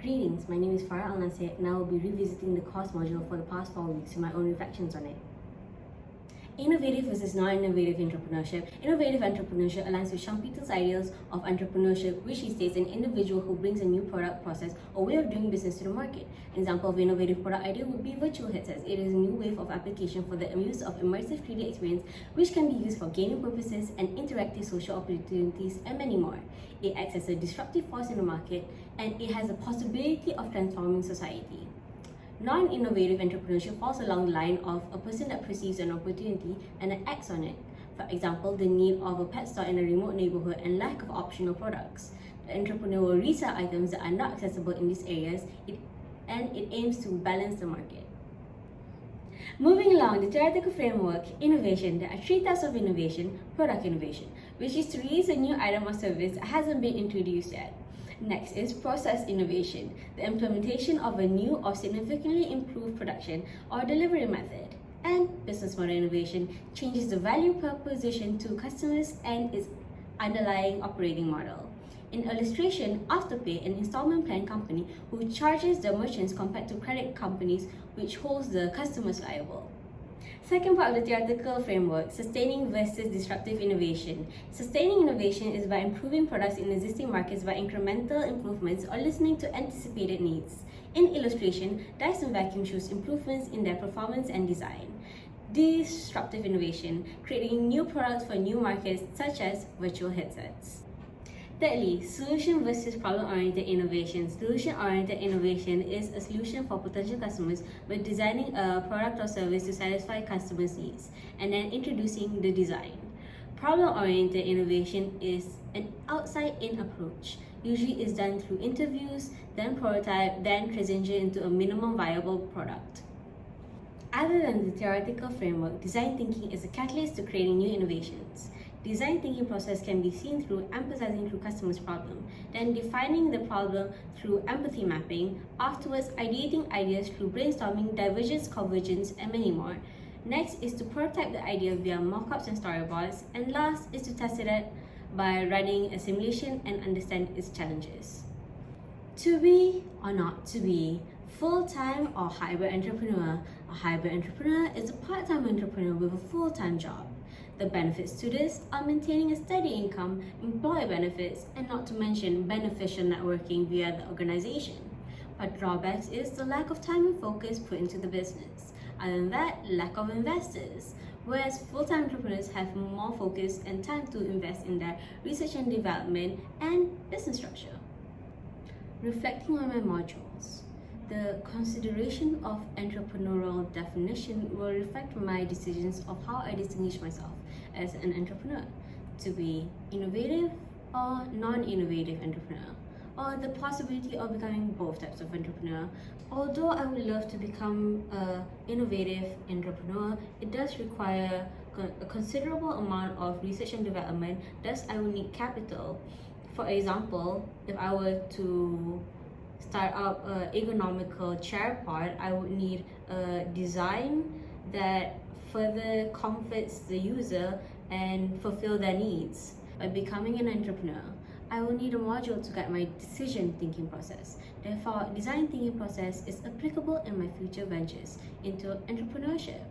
Greetings, my name is Farah Al-Nasir and I will be revisiting the course module for the past 4 weeks with my own reflections on it. Innovative versus non-innovative entrepreneurship. Innovative entrepreneurship aligns with Schumpeter's ideals of entrepreneurship, which he states an individual who brings a new product, process, or way of doing business to the market. An example of innovative product idea would be virtual headsets. It is a new wave of application for the use of immersive 3D experience, which can be used for gaming purposes and interactive social opportunities and many more. It acts as a disruptive force in the market and it has the possibility of transforming society. Non-innovative entrepreneurship falls along the line of a person that perceives an opportunity and then acts on it. For example, the need of a pet store in a remote neighborhood and lack of optional products. The entrepreneur will resell items that are not accessible in these areas and it aims to balance the market. Moving along the theoretical framework, innovation. There are 3 types of innovation. Product innovation, which is to release a new item or service that hasn't been introduced yet. Next is process innovation, the implementation of a new or significantly improved production or delivery method. And business model innovation changes the value proposition to customers and its underlying operating model. In illustration, Afterpay, an installment plan company who charges the merchants compared to credit companies which holds the customers liable. Second part of the theoretical framework, sustaining versus disruptive innovation. Sustaining innovation is by improving products in existing markets by incremental improvements or listening to anticipated needs. In illustration, Dyson vacuum shows improvements in their performance and design. Disruptive innovation, creating new products for new markets such as virtual headsets. Thirdly, solution versus problem-oriented innovation. Solution-oriented innovation is a solution for potential customers by designing a product or service to satisfy customers' needs and then introducing the design. Problem-oriented innovation is an outside-in approach. Usually is done through interviews, then prototype, then transition into a minimum viable product. Other than the theoretical framework, design thinking is a catalyst to creating new innovations. Design thinking process can be seen through empathizing through customers' problem, then defining the problem through empathy mapping, afterwards ideating ideas through brainstorming, divergence, convergence, and many more. Next is to prototype the idea via mockups and storyboards, and last is to test it out by running a simulation and understand its challenges. To be or not to be, full-time or hybrid entrepreneur. A hybrid entrepreneur is a part-time entrepreneur with a full-time job. The benefits to this are maintaining a steady income, employee benefits, and not to mention beneficial networking via the organization. But drawbacks is the lack of time and focus put into the business. Other than that, lack of investors. Whereas full-time entrepreneurs have more focus and time to invest in their research and development and business structure. Reflecting on my modules. The consideration of entrepreneurial definition will reflect my decisions of how I distinguish myself as an entrepreneur, to be innovative or non-innovative entrepreneur, or the possibility of becoming both types of entrepreneur. Although I would love to become an innovative entrepreneur, it does require a considerable amount of research and development, thus I will need capital. For example, if I were to start up an ergonomical chair part, I would need a design that further comforts the user and fulfill their needs. By becoming an entrepreneur, I will need a module to guide my decision thinking process. Therefore, design thinking process is applicable in my future ventures into entrepreneurship.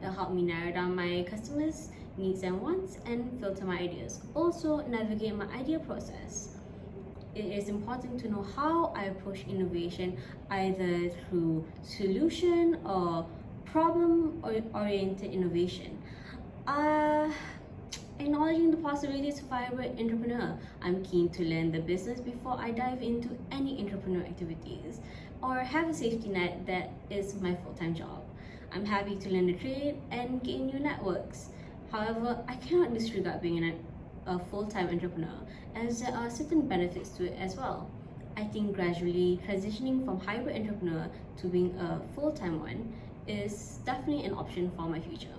It will help me narrow down my customers' needs and wants and filter my ideas. Also, navigate my idea process. It is important to know how I approach innovation, either through solution or problem-oriented innovation. Acknowledging the possibilities of hybrid entrepreneur. I'm keen to learn the business before I dive into any entrepreneur activities or have a safety net that is my full-time job. I'm happy to learn the trade and gain new networks. However, I cannot disregard being a full-time entrepreneur, as there are certain benefits to it as well. I think gradually transitioning from hybrid entrepreneur to being a full-time one is definitely an option for my future.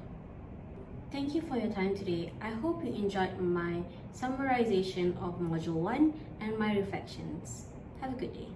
Thank you for your time today. I hope you enjoyed my summarization of Module 1 and my reflections. Have a good day.